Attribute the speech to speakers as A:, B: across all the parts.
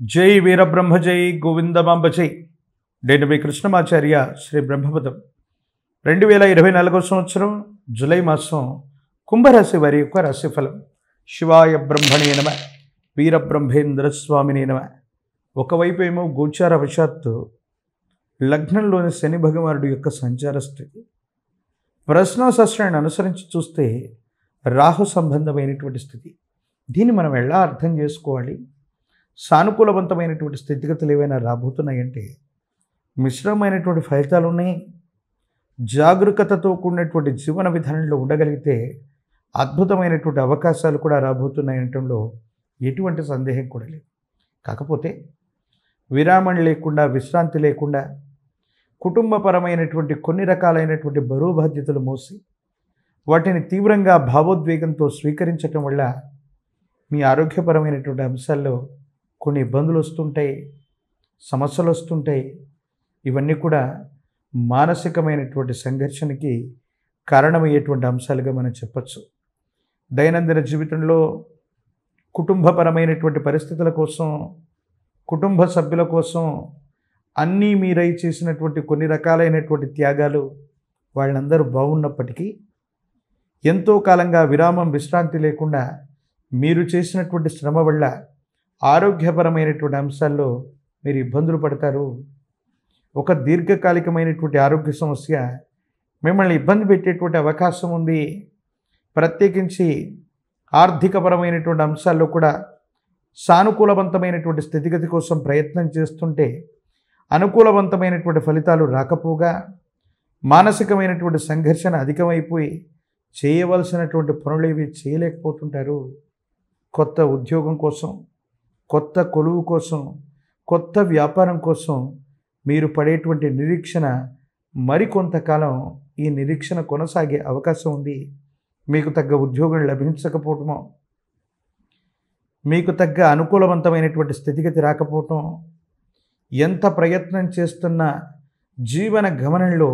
A: జై వీరబ్రహ్మ జై గోవిందమాంబ జై. నేను మీ కృష్ణమాచార్య శ్రీ బ్రహ్మపదం. 2024 సంవత్సరం జూలై మాసం కుంభరాశి వారి యొక్క రాశిఫలం. శివాయ బ్రహ్మణే నమ, వీరబ్రహ్మేంద్ర స్వామినే నమ. ఒకవైపు ఏమో గోచార వశాత్తు లగ్నంలోని శని భగవానుడి యొక్క సంచార స్థితి, ప్రశ్నాశాస్త్రాన్ని అనుసరించి చూస్తే రాహు సంబంధమైనటువంటి స్థితి. దీన్ని మనం ఎలా అర్థం చేసుకోవాలి? సానుకూలవంతమైనటువంటి స్థితిగతులు ఏవైనా రాబోతున్నాయంటే మిశ్రమైనటువంటి ఫలితాలు ఉన్నాయి. జాగరూకతతో కూడినటువంటి జీవన విధానంలో ఉండగలిగితే అద్భుతమైనటువంటి అవకాశాలు కూడా రాబోతున్నాయనటంలో ఎటువంటి సందేహం కూడా లేదు. కాకపోతే విరామం లేకుండా, విశ్రాంతి లేకుండా కుటుంబపరమైనటువంటి కొన్ని రకాలైనటువంటి బరువు బాధ్యతలు మోసి వాటిని తీవ్రంగా భావోద్వేగంతో స్వీకరించటం వల్ల మీ ఆరోగ్యపరమైనటువంటి అంశాల్లో కొన్ని ఇబ్బందులు వస్తుంటాయి, సమస్యలు వస్తుంటాయి. ఇవన్నీ కూడా మానసికమైనటువంటి సంఘర్షణకి కారణమయ్యేటువంటి అంశాలుగా మనం చెప్పచ్చు. దైనందిన జీవితంలో కుటుంబపరమైనటువంటి పరిస్థితుల కోసం, కుటుంబ సభ్యుల కోసం అన్నీ మీరై చేసినటువంటి కొన్ని రకాలైనటువంటి త్యాగాలు వాళ్ళందరూ బాగున్నప్పటికీ ఎంతో కాలంగా విరామం, విశ్రాంతి లేకుండా మీరు చేసినటువంటి శ్రమ వల్ల ఆరోగ్యపరమైనటువంటి అంశాల్లో మీరు ఇబ్బందులు పడతారు. ఒక దీర్ఘకాలికమైనటువంటి ఆరోగ్య సమస్య మిమ్మల్ని ఇబ్బంది పెట్టేటువంటి అవకాశం ఉంది. ప్రత్యేకించి ఆర్థికపరమైనటువంటి అంశాల్లో కూడా సానుకూలవంతమైనటువంటి స్థితిగతి కోసం ప్రయత్నం చేస్తుంటే అనుకూలవంతమైనటువంటి ఫలితాలు రాకపోగా మానసికమైనటువంటి సంఘర్షణ అధికమైపోయి చేయవలసినటువంటి పనులు ఏవి చేయలేకపోతుంటారు. కొత్త ఉద్యోగం కోసం, కొత్త కొలువు కోసం, కొత్త వ్యాపారం కోసం మీరు పడేటువంటి నిరీక్షణ మరికొంతకాలం ఈ నిరీక్షణ కొనసాగే అవకాశం ఉంది. మీకు తగ్గ ఉద్యోగం లభించకపోవటమో, మీకు తగ్గ అనుకూలవంతమైనటువంటి స్థితిగతి రాకపోవటం, ఎంత ప్రయత్నం చేస్తున్నా జీవన గమనంలో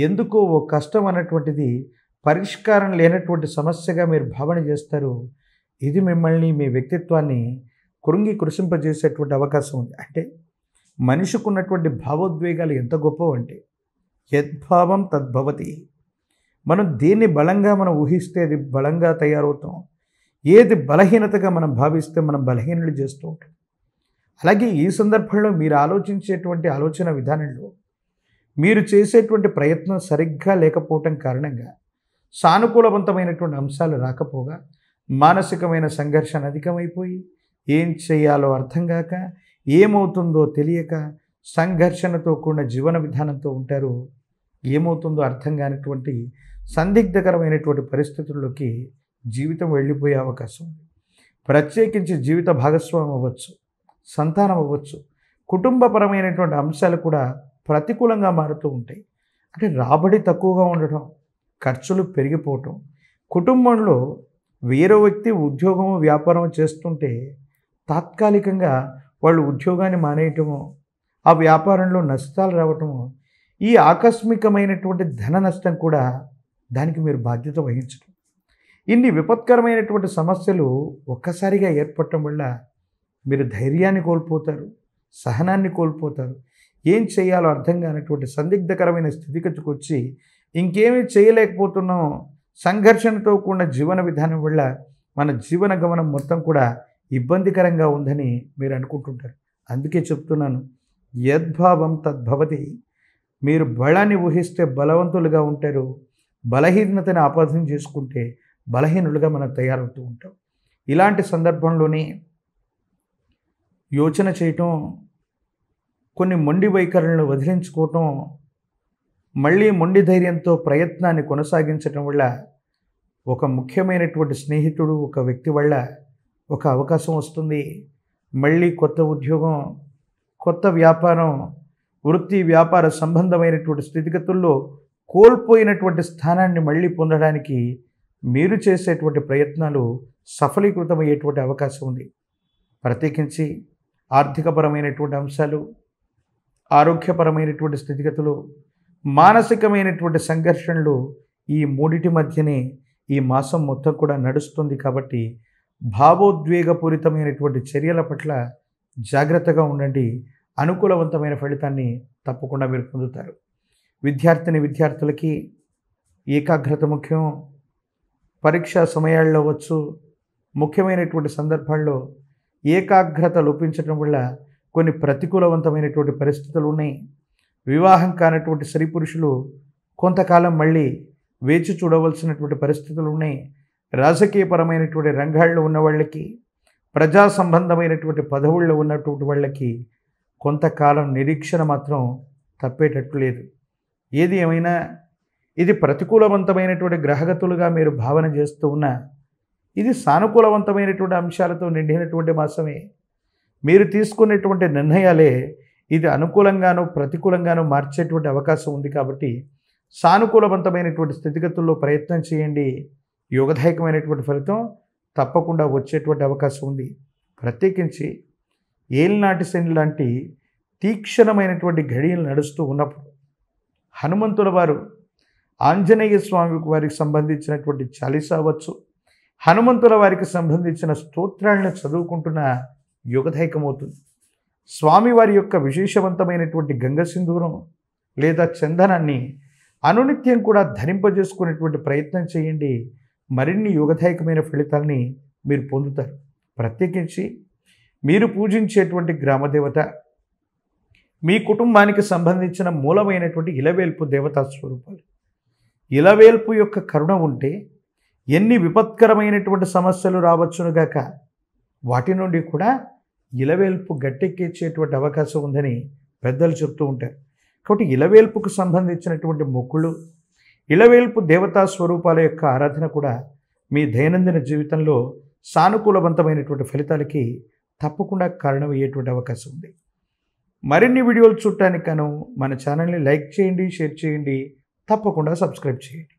A: ఎందుకో ఓ కష్టం అన్నటువంటిది పరిష్కారం లేనటువంటి సమస్యగా మీరు భావన చేస్తారు. ఇది మిమ్మల్ని, మీ వ్యక్తిత్వాన్ని కృషింపజేసేటువంటి అవకాశం ఉంది. అంటే మనిషికి ఉన్నటువంటి భావోద్వేగాలు ఎంత గొప్పవంటే యద్భావం తద్భవతి. మనం దేన్ని బలంగా మనం ఊహిస్తే అది బలంగా తయారవుతాం. ఏది బలహీనతగా మనం భావిస్తే మనం బలహీనలు చేస్తూ ఉంటాం. అలాగే ఈ సందర్భంలో మీరు ఆలోచించేటువంటి ఆలోచన విధానంలో మీరు చేసేటువంటి ప్రయత్నం సరిగ్గా లేకపోవటం కారణంగా సానుకూలవంతమైనటువంటి అంశాలు రాకపోగా మానసికమైన సంఘర్షణ అధికమైపోయి ఏం చేయాలో అర్థం కాక, ఏమవుతుందో తెలియక సంఘర్షణతో కూడిన జీవన విధానంతో ఉంటారు. ఏమవుతుందో అర్థం కానిటువంటి సందిగ్ధకరమైనటువంటి పరిస్థితుల్లోకి జీవితం వెళ్ళిపోయే అవకాశం ఉంది. ప్రత్యేకించి జీవిత భాగస్వామి అవ్వచ్చు, సంతానం అవ్వచ్చు, కుటుంబపరమైనటువంటి అంశాలు కూడా ప్రతికూలంగా మారుతూ ఉంటాయి. అంటే రాబడి తక్కువగా ఉండటం, ఖర్చులు పెరిగిపోవటం, కుటుంబంలో వేరే వ్యక్తి ఉద్యోగము, వ్యాపారం చేస్తుంటే తాత్కాలికంగా వాళ్ళు ఉద్యోగాన్ని మానేయటము, ఆ వ్యాపారంలో నష్టాలు రావటము, ఈ ఆకస్మికమైనటువంటి ధన నష్టం కూడా దానికి మీరు బాధ్యత వహించడం, ఇన్ని విపత్కరమైనటువంటి సమస్యలు ఒక్కసారిగా ఏర్పడటం వల్ల మీరు ధైర్యాన్ని కోల్పోతారు, సహనాన్ని కోల్పోతారు. ఏం చేయాలో అర్థం కానటువంటి సందిగ్ధకరమైన స్థితిగతికి వచ్చి ఇంకేమీ చేయలేకపోతున్నాం. సంఘర్షణతో కూడిన జీవన విధానం వల్ల మన జీవన గమనం మొత్తం కూడా ఇబ్బందికరంగా ఉందని మీరు అనుకుంటుంటారు. అందుకే చెప్తున్నాను, యద్భావం తద్భవతి. మీరు బలాన్ని ఊహిస్తే బలవంతులుగా ఉంటారు, బలహీనతని ఆపాదన చేసుకుంటే బలహీనులుగా మనం తయారవుతూ ఉంటాం. ఇలాంటి సందర్భంలోనే యోచన చేయటం, కొన్ని మొండి వైఖరులను వదిలించుకోవటం, మళ్ళీ మొండి ధైర్యంతో ప్రయత్నాన్ని కొనసాగించటం వల్ల ఒక ముఖ్యమైనటువంటి స్నేహితుడు, ఒక వ్యక్తి వల్ల ఒక అవకాశం వస్తుంది. మళ్ళీ కొత్త ఉద్యోగం, కొత్త వ్యాపారం, వృత్తి వ్యాపార సంబంధమైనటువంటి స్థితిగతుల్లో కోల్పోయినటువంటి స్థానాన్ని మళ్ళీ పొందడానికి మీరు చేసేటువంటి ప్రయత్నాలు సఫలీకృతమయ్యేటువంటి అవకాశం ఉంది. ప్రత్యేకించి ఆర్థికపరమైనటువంటి అంశాలు, ఆరోగ్యపరమైనటువంటి స్థితిగతులు, మానసికమైనటువంటి సంఘర్షణలు, ఈ మూడిటి మధ్యనే ఈ మాసం మొత్తం కూడా నడుస్తుంది. కాబట్టి భావోద్వేగపూరితమైనటువంటి చర్యల పట్ల జాగ్రత్తగా ఉండండి. అనుకూలవంతమైన ఫలితాన్ని తప్పకుండా మీరు పొందుతారు. విద్యార్థులకి ఏకాగ్రత ముఖ్యం. పరీక్షా సమయాల్లో వచ్చు ముఖ్యమైనటువంటి సందర్భాల్లో ఏకాగ్రత లోపించడం వల్ల కొన్ని ప్రతికూలవంతమైనటువంటి పరిస్థితులు ఉన్నాయి. వివాహం కానటువంటి స్త్రీ పురుషులు కొంతకాలం మళ్ళీ వేచి చూడవలసినటువంటి పరిస్థితులు ఉన్నాయి. రాజకీయపరమైనటువంటి రంగాల్లో ఉన్న వాళ్ళకి, ప్రజా సంబంధమైనటువంటి పదవుల్లో ఉన్నటువంటి వాళ్ళకి కొంతకాలం నిరీక్షణ మాత్రం తప్పేటట్లు లేదు. ఏది ఏమైనా ఇది ప్రతికూలవంతమైనటువంటి గ్రహగతులుగా మీరు భావన చేస్తూ ఉన్నా ఇది సానుకూలవంతమైనటువంటి అంశాలతో నిండినటువంటి మాసమే. మీరు తీసుకునేటువంటి నిర్ణయాలే ఇది అనుకూలంగానూ ప్రతికూలంగానూ మార్చేటువంటి అవకాశం ఉంది. కాబట్టి సానుకూలవంతమైనటువంటి స్థితిగతుల్లో ప్రయత్నం చేయండి. యోగదాయకమైనటువంటి ఫలితం తప్పకుండా వచ్చేటువంటి అవకాశం ఉంది. ప్రత్యేకించి ఏలినాటి శని లాంటి తీక్షణమైనటువంటి ఘడియలు నడుస్తూ ఉన్నప్పుడు హనుమంతుల వారు ఆంజనేయ స్వామి వారికి సంబంధించినటువంటి చాలీసా అవ్వచ్చు, హనుమంతుల వారికి సంబంధించిన స్తోత్రాలను చదువుకుంటున్న యోగదాయకమవుతుంది. స్వామివారి యొక్క విశేషవంతమైనటువంటి గంగ సింధూరం లేదా చందనాన్ని అనునిత్యం కూడా ధరింపజేసుకునేటువంటి ప్రయత్నం చేయండి. మరిన్ని యోగదాయకమైన ఫలితాలని మీరు పొందుతారు. ప్రత్యేకించి మీరు పూజించేటువంటి గ్రామదేవత, మీ కుటుంబానికి సంబంధించిన మూలమైనటువంటి ఇలవేల్పు దేవతా స్వరూపాలు. ఇలవేల్పు యొక్క కరుణ ఉంటే ఎన్ని విపత్కరమైనటువంటి సమస్యలు రావచ్చునుగాక వాటి నుండి కూడా ఇలవేల్పు గట్టెక్కించేటువంటి అవకాశం ఉందని పెద్దలు చెప్తూ ఉంటారు. కాబట్టి ఇలవేల్పుకు సంబంధించినటువంటి మొక్కులు, ఇలవేల్పు దేవతా స్వరూపాల యొక్క ఆరాధన కూడా మీ దైనందిన జీవితంలో సానుకూలవంతమైనటువంటి ఫలితాలకి తప్పకుండా కారణమయ్యేటువంటి అవకాశం ఉంది. మరిన్ని వీడియోలు చూడటానికి గాను మన ఛానల్ని లైక్ చేయండి, షేర్ చేయండి, తప్పకుండా సబ్స్క్రైబ్ చేయండి.